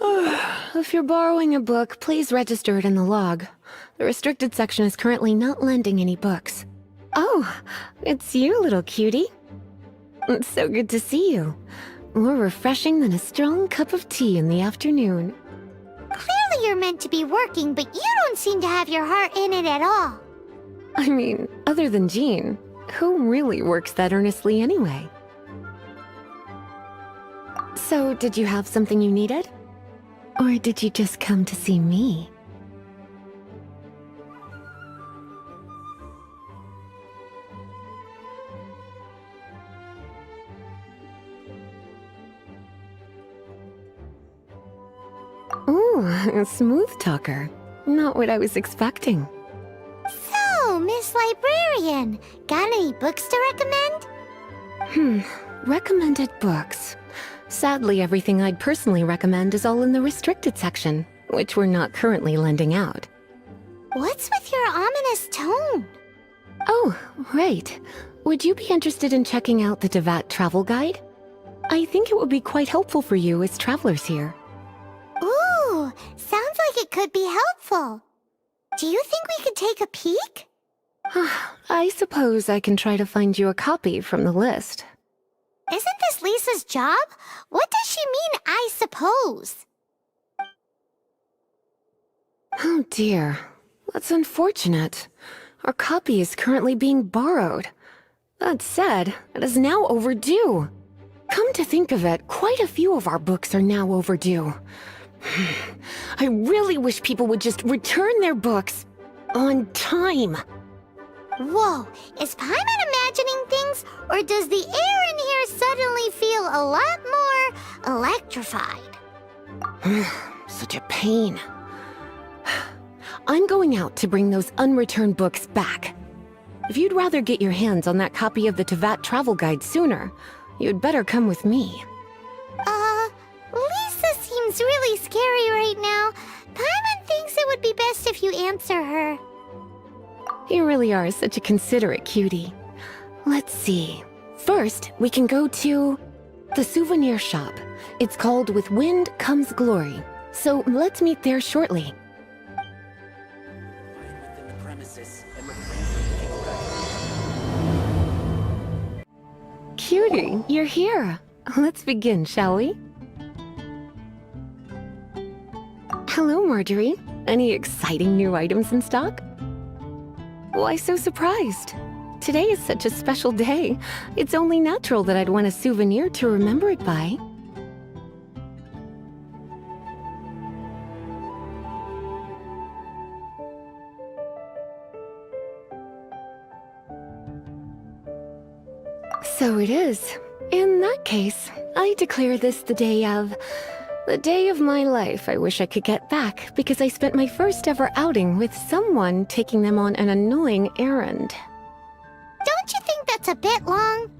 If you're borrowing a book, please register it in the log. The restricted section is currently not lending any books. Oh, it's you, little cutie. It's so good to see you. More refreshing than a strong cup of tea in the afternoon. Clearly you're meant to be working, but you don't seem to have your heart in it at all. I mean, other than Jean, who really works that earnestly anyway? So, did you have something you needed? Or did you just come to see me? Ooh, a smooth talker. Not what I was expecting. So, Miss Librarian, got any books to recommend? Recommended books. Sadly, everything I'd personally recommend is all in the restricted section, which we're not currently lending out. What's with your ominous tone? Oh, right. Would you be interested in checking out the Devat travel guide? I think it would be quite helpful for you as travelers here. Ooh, sounds like it could be helpful. Do you think we could take a peek? I suppose I can try to find you a copy from the list. Isn't this Lisa's job? What does she mean, I suppose? Oh dear, that's unfortunate. Our copy is currently being borrowed. That said, it is now overdue. Come to think of it, quite a few of our books are now overdue. I really wish people would just return their books on time. Whoa, is Paimon imagining things, or does the air in here suddenly feel a lot more electrified? Such a pain. I'm going out to bring those unreturned books back. If you'd rather get your hands on that copy of the Tevat travel guide sooner, you'd better come with me. Lisa seems really scary right now. Paimon thinks it would be best if you answer her. You really are such a considerate cutie. Let's see. First, we can go to the souvenir shop. It's called With Wind Comes Glory. So let's meet there shortly. Cutie, you're here. Let's begin, shall we? Hello, Marjorie. Any exciting new items in stock? Why so surprised? Today is such a special day. It's only natural that I'd want a souvenir to remember it by. So it is. In that case, I declare this the day of my life I wish I could get back because I spent my first ever outing with someone taking them on an annoying errand. Don't you think that's a bit long?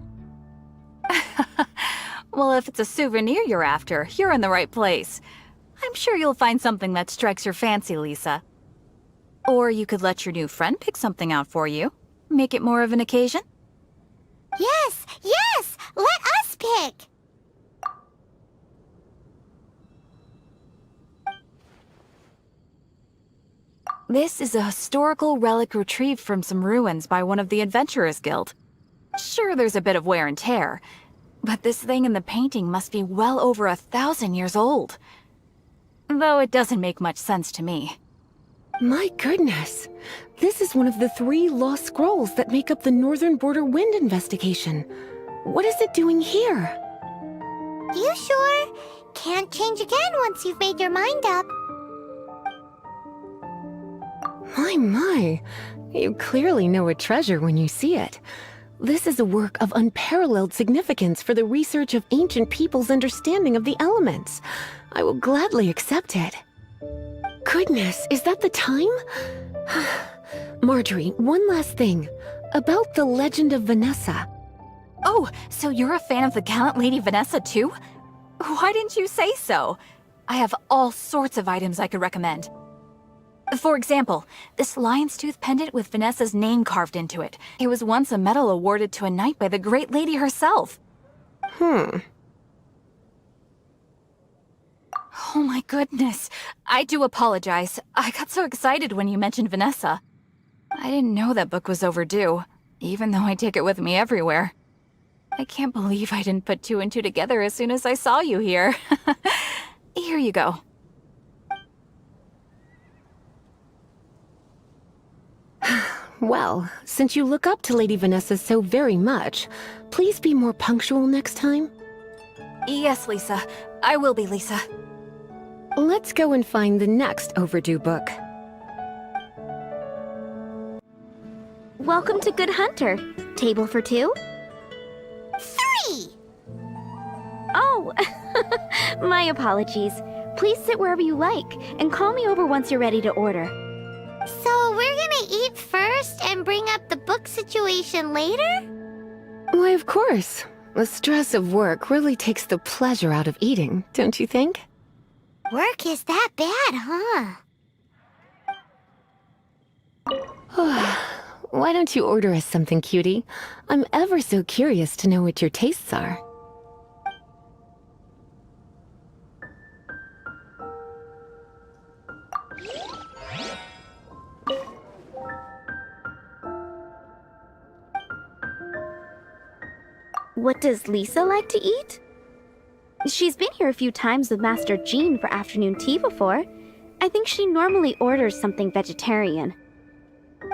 Well, if it's a souvenir you're after, you're in the right place. I'm sure you'll find something that strikes your fancy, Lisa. Or you could let your new friend pick something out for you. Make it more of an occasion. Yes, yes! Let us pick! This is a historical relic retrieved from some ruins by one of the Adventurers Guild. Sure, there's a bit of wear and tear, but this thing in the painting must be well over 1,000 years old. Though it doesn't make much sense to me. My goodness! This is one of the 3 lost scrolls that make up the Northern Border Wind investigation. What is it doing here? You sure? Can't change again once you've made your mind up. My. You clearly know a treasure when you see it. This is a work of unparalleled significance for the research of ancient people's understanding of the elements. I will gladly accept it. Goodness, is that the time? Marjorie, one last thing. About the legend of Vanessa. Oh, so you're a fan of the gallant Lady Vanessa too? Why didn't you say so? I have all sorts of items I could recommend. For example, this lion's tooth pendant with Vanessa's name carved into it. It was once a medal awarded to a knight by the great lady herself. Oh my goodness. I do apologize. I got so excited when you mentioned Vanessa. I didn't know that book was overdue, even though I take it with me everywhere. I can't believe I didn't put two and two together as soon as I saw you here. Here you go. Well, since you look up to Lady Vanessa so very much, please be more punctual next time. Yes, Lisa. I will be, Lisa. Let's go and find the next overdue book. Welcome to Good Hunter. Table for two? 3! Oh, my apologies. Please sit wherever you like, and call me over once you're ready to order. So we're gonna eat first and bring up the book situation later? Why, of course. The stress of work really takes the pleasure out of eating, don't you think? Work is that bad, huh? Why don't you order us something, cutie? I'm ever so curious to know what your tastes are. What does Lisa like to eat? She's been here a few times with Master Jean for afternoon tea before. I think she normally orders something vegetarian.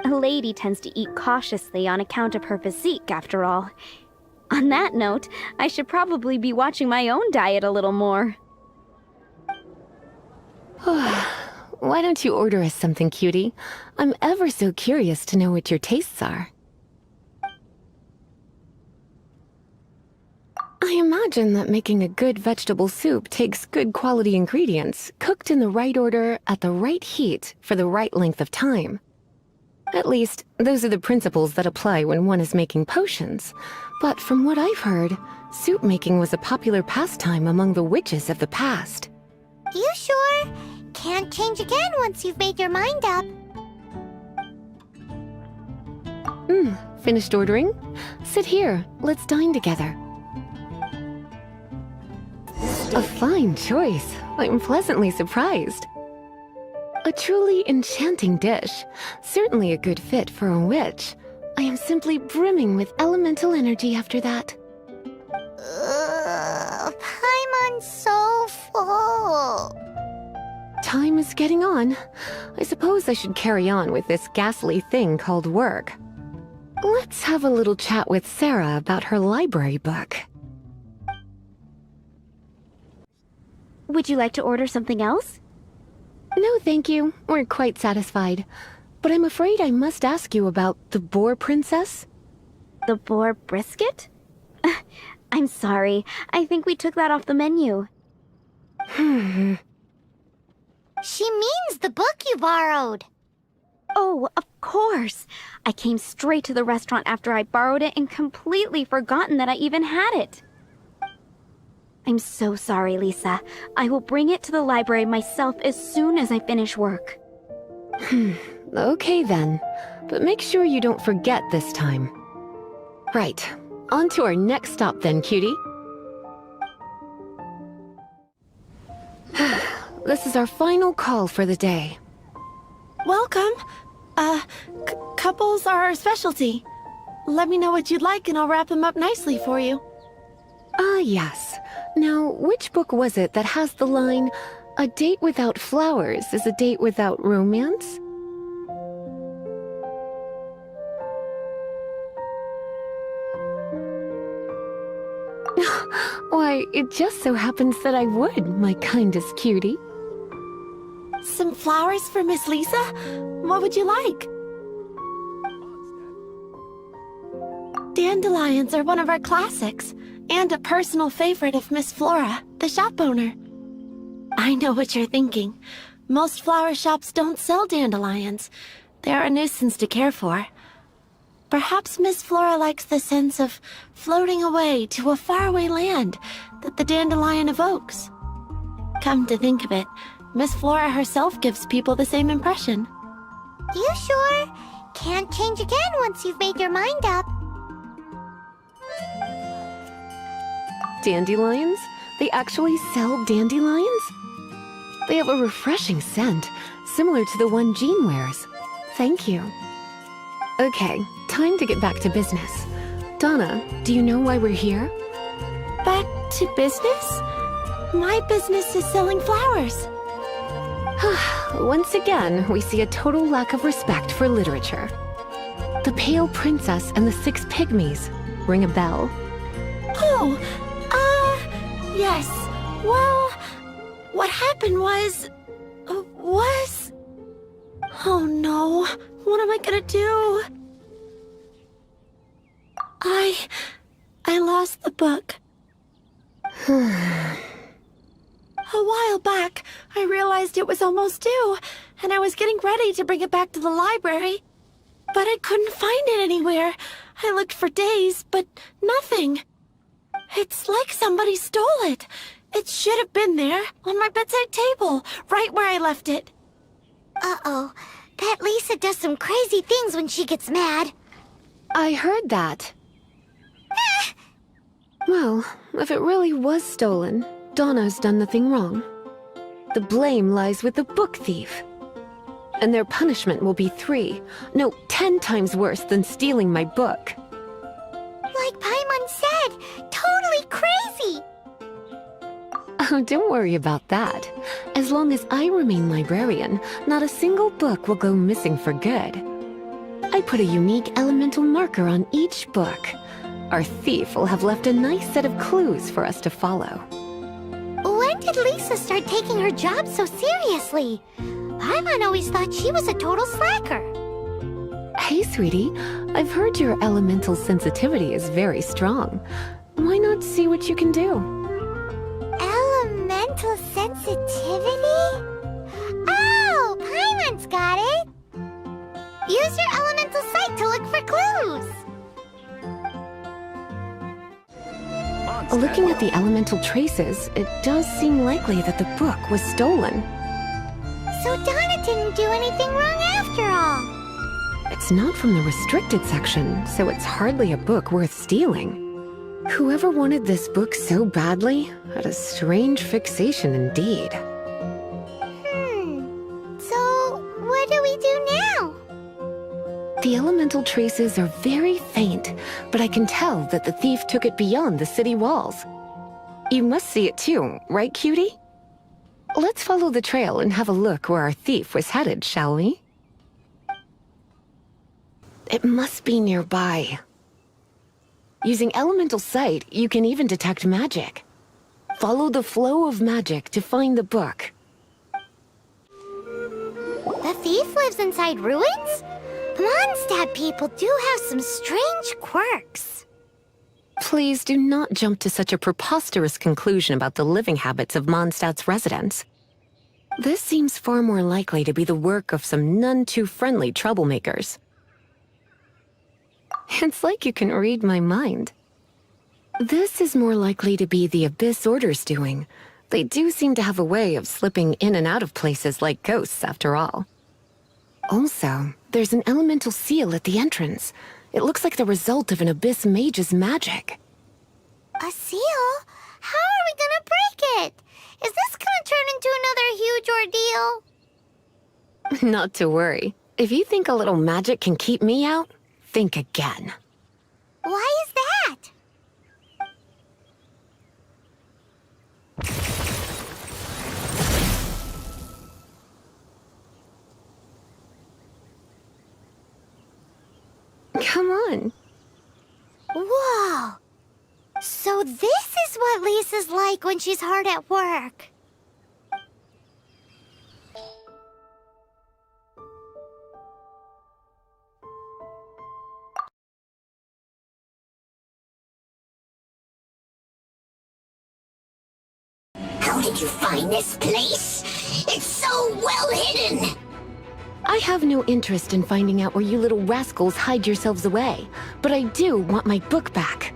A lady tends to eat cautiously on account of her physique, after all. On that note, I should probably be watching my own diet a little more. Why don't you order us something, cutie? I'm ever so curious to know what your tastes are. I imagine that making a good vegetable soup takes good quality ingredients, cooked in the right order, at the right heat, for the right length of time. At least, those are the principles that apply when one is making potions. But from what I've heard, soup making was a popular pastime among the witches of the past. You sure? Can't change again once you've made your mind up. Finished ordering? Sit here, let's dine together. A fine choice. I'm pleasantly surprised. A truly enchanting dish. Certainly a good fit for a witch. I am simply brimming with elemental energy after that. Paimon's so full. Time is getting on. I suppose I should carry on with this ghastly thing called work. Let's have a little chat with Sarah about her library book. Would you like to order something else? No, thank you. We're quite satisfied. But I'm afraid I must ask you about the boar princess. The boar brisket? I'm sorry. I think we took that off the menu. She means the book you borrowed. Oh, of course. I came straight to the restaurant after I borrowed it and completely forgotten that I even had it. I'm so sorry, Lisa. I will bring it to the library myself as soon as I finish work. Okay then. But make sure you don't forget this time. Right. On to our next stop then, cutie. This is our final call for the day. Welcome. Couples are our specialty. Let me know what you'd like and I'll wrap them up nicely for you. Yes. Now, which book was it that has the line, "A date without flowers is a date without romance"? Why, it just so happens that I would, my kindest cutie. Some flowers for Miss Lisa? What would you like? Dandelions are one of our classics, and a personal favorite of Miss Flora, the shop owner. I know what you're thinking. Most flower shops don't sell dandelions. They're a nuisance to care for. Perhaps Miss Flora likes the sense of floating away to a faraway land that the dandelion evokes. Come to think of it, Miss Flora herself gives people the same impression. You sure? Can't change again once you've made your mind up. Dandelions? They actually sell dandelions? They have a refreshing scent, similar to the one Jean wears. Thank you. Okay, time to get back to business. Donna, do you know why we're here? Back to business? My business is selling flowers. Once again, we see a total lack of respect for literature. The Pale Princess and the Six Pygmies. Ring a bell? Oh, yes. Well, what happened was... Oh no, what am I gonna do? I lost the book. A while back, I realized it was almost due, and I was getting ready to bring it back to the library. But I couldn't find it anywhere. I looked for days, but nothing. It's like somebody stole it. It should have been there, on my bedside table, right where I left it. Uh-oh. That Lisa does some crazy things when she gets mad. I heard that. Well, if it really was stolen, Donna's done nothing wrong. The blame lies with the book thief. And their punishment will be 10 times worse than stealing my book. Like Paimon said, totally crazy. Oh, don't worry about that. As long as I remain librarian, not a single book will go missing for good. I put a unique elemental marker on each book. Our thief will have left a nice set of clues for us to follow. When did Lisa start taking her job so seriously? Paimon always thought she was a total slacker. Hey, sweetie, I've heard your elemental sensitivity is very strong. Why not see what you can do? Elemental sensitivity? Oh, Paimon's got it! Use your elemental sight to look for clues! Looking at the elemental traces, it does seem likely that the book was stolen. So Donna didn't do anything wrong after all. It's not from the restricted section, so it's hardly a book worth stealing. Whoever wanted this book so badly had a strange fixation indeed. So what do we do now? The elemental traces are very faint, but I can tell that the thief took it beyond the city walls. You must see it too, right, cutie? Let's follow the trail and have a look where our thief was headed, shall we? It must be nearby. Using elemental sight, you can even detect magic. Follow the flow of magic to find the book. The thief lives inside ruins? Mondstadt people do have some strange quirks. Please do not jump to such a preposterous conclusion about the living habits of Mondstadt's residents. This seems far more likely to be the work of some none-too-friendly troublemakers. It's like you can read my mind. This is more likely to be the Abyss Order's doing. They do seem to have a way of slipping in and out of places like ghosts, after all. Also, there's an elemental seal at the entrance. It looks like the result of an Abyss mage's magic. A seal? How are we gonna break it? Is this gonna turn into another huge ordeal? Not to worry. If you think a little magic can keep me out, think again. Why is that? Come on. Whoa! So this is what Lisa's like when she's hard at work. How did you find this place? It's so well hidden! I have no interest in finding out where you little rascals hide yourselves away, but I do want my book back.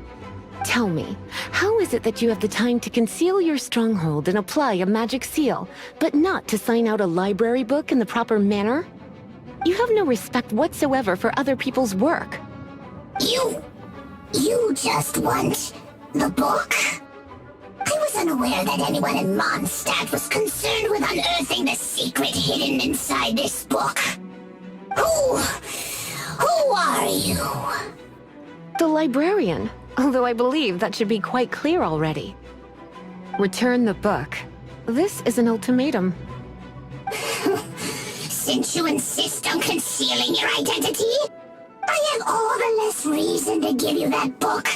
Tell me, how is it that you have the time to conceal your stronghold and apply a magic seal, but not to sign out a library book in the proper manner? You have no respect whatsoever for other people's work. You just want the book? I was unaware that anyone in Mondstadt was concerned with unearthing the secret hidden inside this book. Who are you? The librarian, although I believe that should be quite clear already. Return the book. This is an ultimatum. Since you insist on concealing your identity, I have all the less reason to give you that book.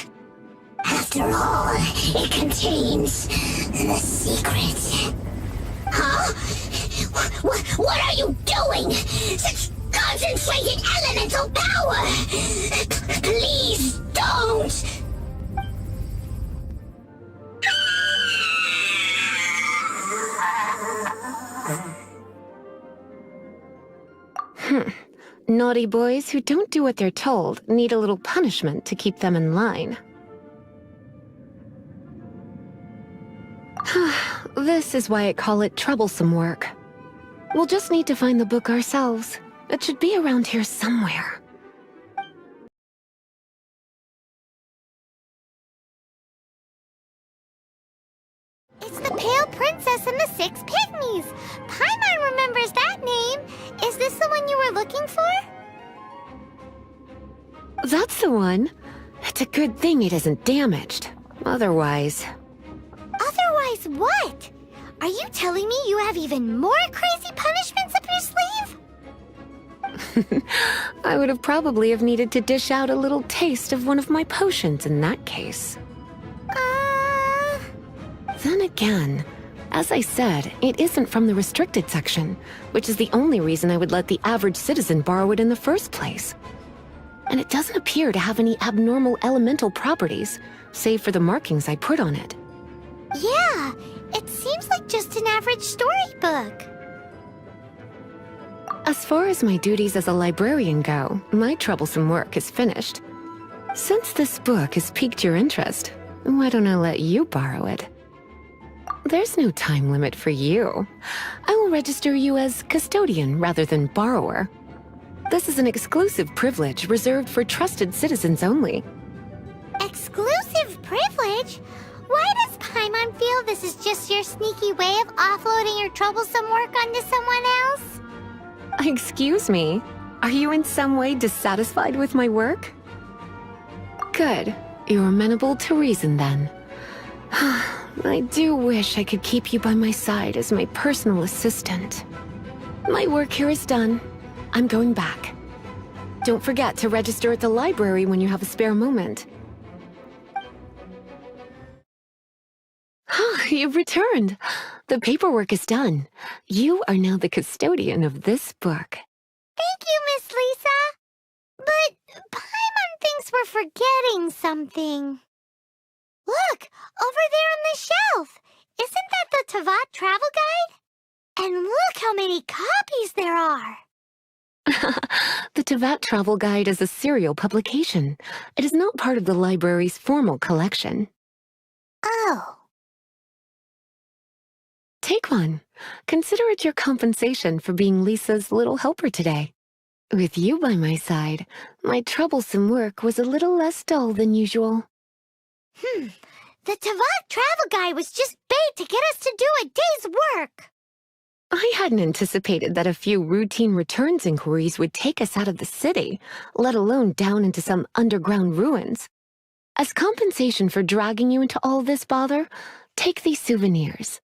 After all, it contains the secret. Huh? What are you doing? Such concentrated elemental power! Please don't! Naughty boys who don't do what they're told need a little punishment to keep them in line. This is why I call it troublesome work. We'll just need to find the book ourselves. It should be around here somewhere. It's the Pale Princess and the Six Pygmies. Paimon remembers that name. Is this the one you were looking for? That's the one. It's a good thing it isn't damaged. Otherwise... Otherwise what? Are you telling me you have even more crazy punishments up your sleeve? I would have probably have needed to dish out a little taste of one of my potions in that case. Then again, as I said, it isn't from the restricted section, which is the only reason I would let the average citizen borrow it in the first place. And it doesn't appear to have any abnormal elemental properties, save for the markings I put on it. Yeah, it seems like just an average storybook. As far as my duties as a librarian go, my troublesome work is finished. Since this book has piqued your interest, why don't I let you borrow it? There's no time limit for you. I will register you as custodian rather than borrower. This is an exclusive privilege reserved for trusted citizens only. Exclusive privilege? Why does Paimon feel this is just your sneaky way of offloading your troublesome work onto someone else? Excuse me, are you in some way dissatisfied with my work? Good, you're amenable to reason then. I do wish I could keep you by my side as my personal assistant. My work here is done. I'm going back. Don't forget to register at the library when you have a spare moment. You've returned. The paperwork is done. You are now the custodian of this book. Thank you, Miss Lisa. But Paimon thinks we're forgetting something. Look, over there on the shelf. Isn't that the Teyvat travel guide? And look how many copies there are. The Teyvat Travel Guide is a serial publication. It is not part of the library's formal collection. Oh. Take one. Consider it your compensation for being Lisa's little helper today. With you by my side, my troublesome work was a little less dull than usual. The Teyvat travel guide was just bait to get us to do a day's work. I hadn't anticipated that a few routine returns inquiries would take us out of the city, let alone down into some underground ruins. As compensation for dragging you into all this bother, take these souvenirs.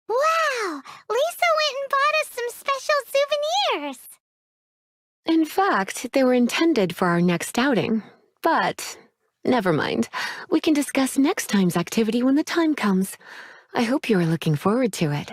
Wow! Lisa went and bought us some special souvenirs. In fact, they were intended for our next outing, but never mind. We can discuss next time's activity when the time comes. I hope you are looking forward to it.